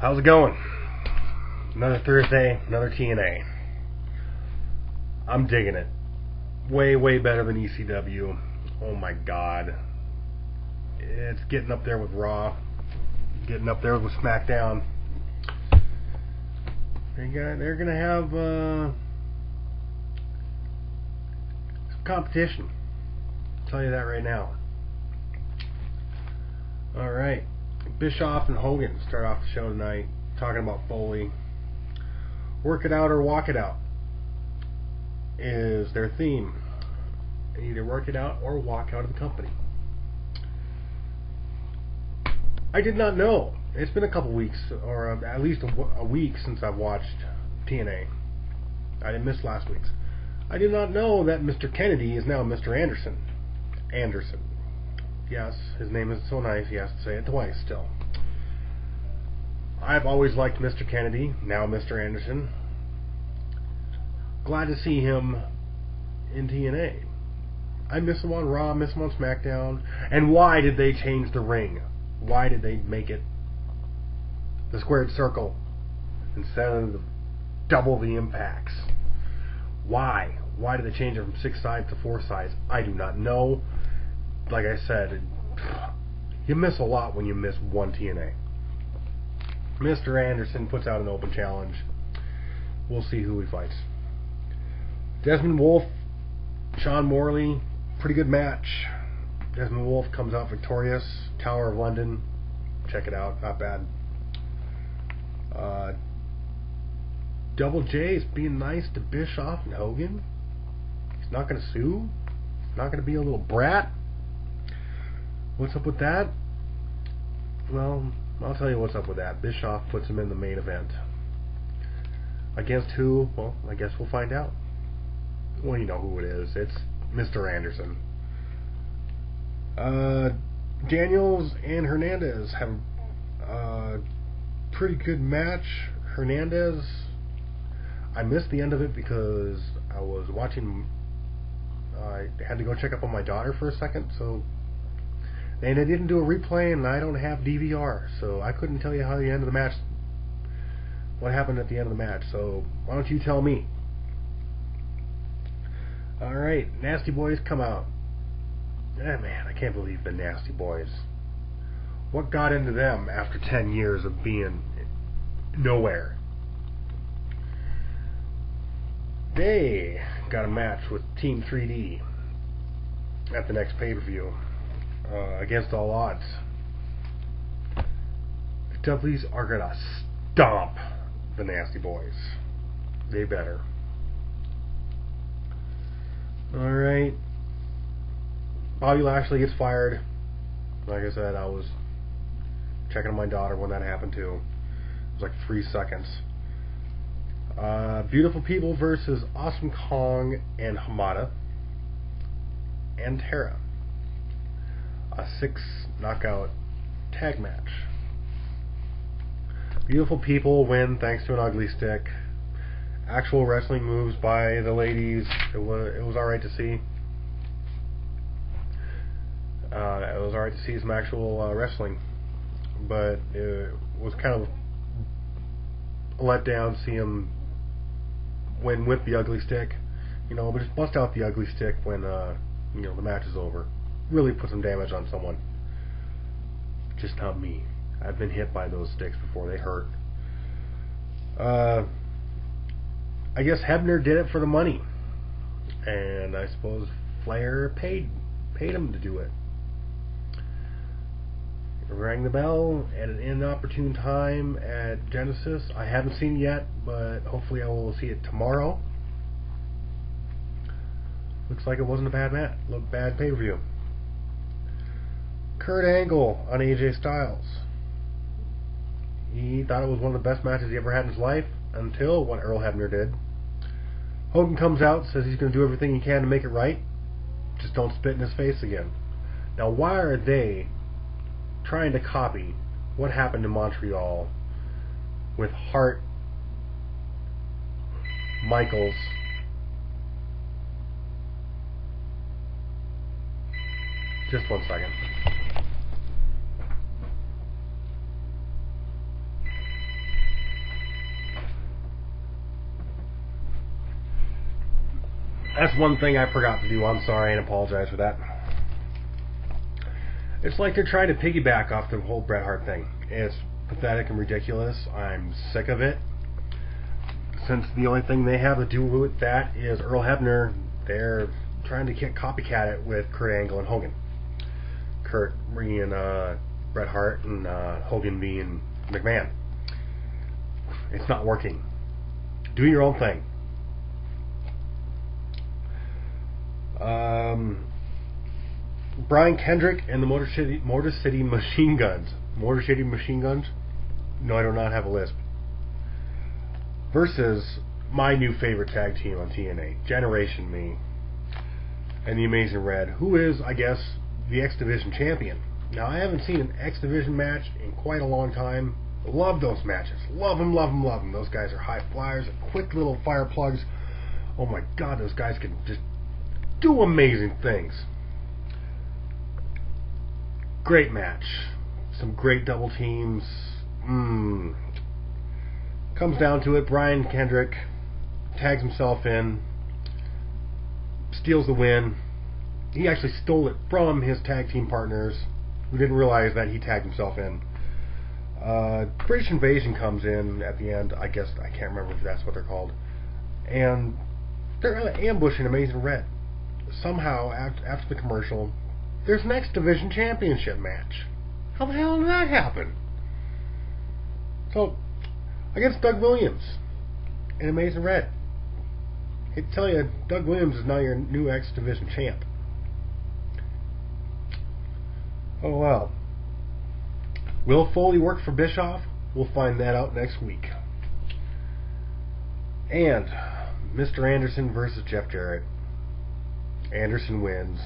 How's it going? Another Thursday, another TNA. I'm digging it. Way, way better than ECW. Oh my god. It's getting up there with Raw. Getting up there with SmackDown. They're going to have some competition. I'll tell you that right now. Alright. Bischoff and Hogan start off the show tonight talking about Foley. Work it out or walk it out is their theme. Either work it out or walk out of the company. I did not know. It's been a couple weeks, or at least a week since I've watched TNA. I didn't miss last week's. I did not know that Mr. Kennedy is now Mr. Anderson. Yes, his name is so nice he has to say it twice still. I've always liked Mr. Kennedy, now Mr. Anderson. Glad to see him in TNA. I miss him on Raw, miss him on SmackDown. And why did they change the ring? Why did they make it the squared circle instead of double the impacts? Why? Why did they change it from 6 sides to 4 sides? I do not know. Like I said, you miss a lot when you miss one TNA. Mr. Anderson puts out an open challenge. We'll see who he fights. Desmond Wolf, Sean Morley, pretty good match. Desmond Wolf comes out victorious. Tower of London, check it out, not bad. Double J is being nice to Bischoff and Hogan. He's not going to sue. He's not going to be a little brat. What's up with that? Well, I'll tell you what's up with that. Bischoff puts him in the main event. Against who? Well, I guess we'll find out. Well, you know who it is. It's Mr. Anderson. Daniels and Hernandez have a pretty good match. Hernandez, I missed the end of it because I was watching. I had to go check up on my daughter for a second, so. And I didn't do a replay, and I don't have DVR, so I couldn't tell you how the end of the match, what happened at the end of the match. So why don't you tell me? All right, Nasty Boys come out. Man, I can't believe the Nasty Boys. What got into them after 10 years of being nowhere? They got a match with Team 3D at the next pay-per-view. Against all odds. The Dudleys are gonna stomp the Nasty Boys. They better. Alright. Bobby Lashley gets fired. Like I said, I was checking on my daughter when that happened too. It was like 3 seconds. Beautiful People versus Awesome Kong and Hamada and Tara. A 6 knockout tag match. Beautiful People win thanks to an ugly stick. Actual wrestling moves by the ladies. It was alright to see. It was alright to see some actual wrestling, but it was kind of a letdown to see him win with the ugly stick. You know, but just bust out the ugly stick when the match is over. Really put some damage on someone. Just not me. I've been hit by those sticks before. They hurt. I guess Hebner did it for the money, and I suppose Flair paid him to do it. He rang the bell at an inopportune time at Genesis. I haven't seen it yet, but hopefully I will see it tomorrow. Looks like it wasn't a bad match. Bad pay-per-view. Kurt Angle on AJ Styles. He thought it was one of the best matches he ever had in his life until what Earl Hebner did. Hogan comes out, says he's going to do everything he can to make it right. Just don't spit in his face again. Now, why are they trying to copy what happened in Montreal with Hart, Michaels, just 1 second. That's one thing I forgot to do. I'm sorry and apologize for that. It's like they're trying to piggyback off the whole Bret Hart thing. It's pathetic and ridiculous. I'm sick of it. Since the only thing they have to do with that is Earl Hebner, they're trying to copycat it with Kurt Angle and Hogan. Kurt being Bret Hart and Hogan being McMahon. It's not working. Do your own thing. Brian Kendrick and the Motor City Machine Guns. Motor City Machine Guns? No, I do not have a lisp. Versus my new favorite tag team on TNA, Generation Me and the Amazing Red, who is, I guess, the X Division champion. Now, I haven't seen an X Division match in quite a long time. Love those matches. Love them, love them, love them. Those guys are high flyers, quick little fire plugs. Oh my God, those guys can just do amazing things. Great match. Some great double teams. Comes down to it, Brian Kendrick tags himself in, steals the win. He actually stole it from his tag team partners, who didn't realize that he tagged himself in. British Invasion comes in at the end. I guess I can't remember if that's what they're called, and they're ambushing Amazing Red. Somehow, after the commercial, there's an X Division Championship match. How the hell did that happen? So, against Doug Williams in Amazing Red. I hate to tell you, Doug Williams is now your new X Division champ. Oh well. Will Foley work for Bischoff? We'll find that out next week. And Mr. Anderson versus Jeff Jarrett. Anderson wins.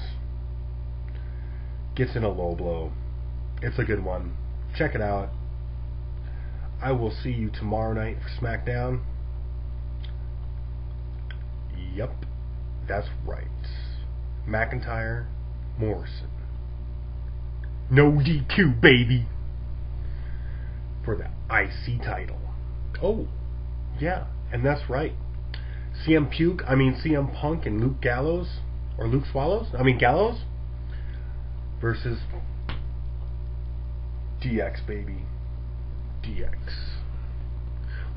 Gets in a low blow. It's a good one. Check it out. I will see you tomorrow night for SmackDown. Yup, that's right. McIntyre, Morrison. No DQ, baby. For the IC title. Oh, yeah, and that's right. CM Punk and Luke Gallows, or Luke Swallows? Gallows versus DX, baby. DX.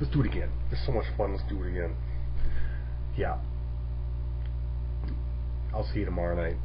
Let's do it again. It's so much fun. Let's do it again. Yeah. I'll see you tomorrow night.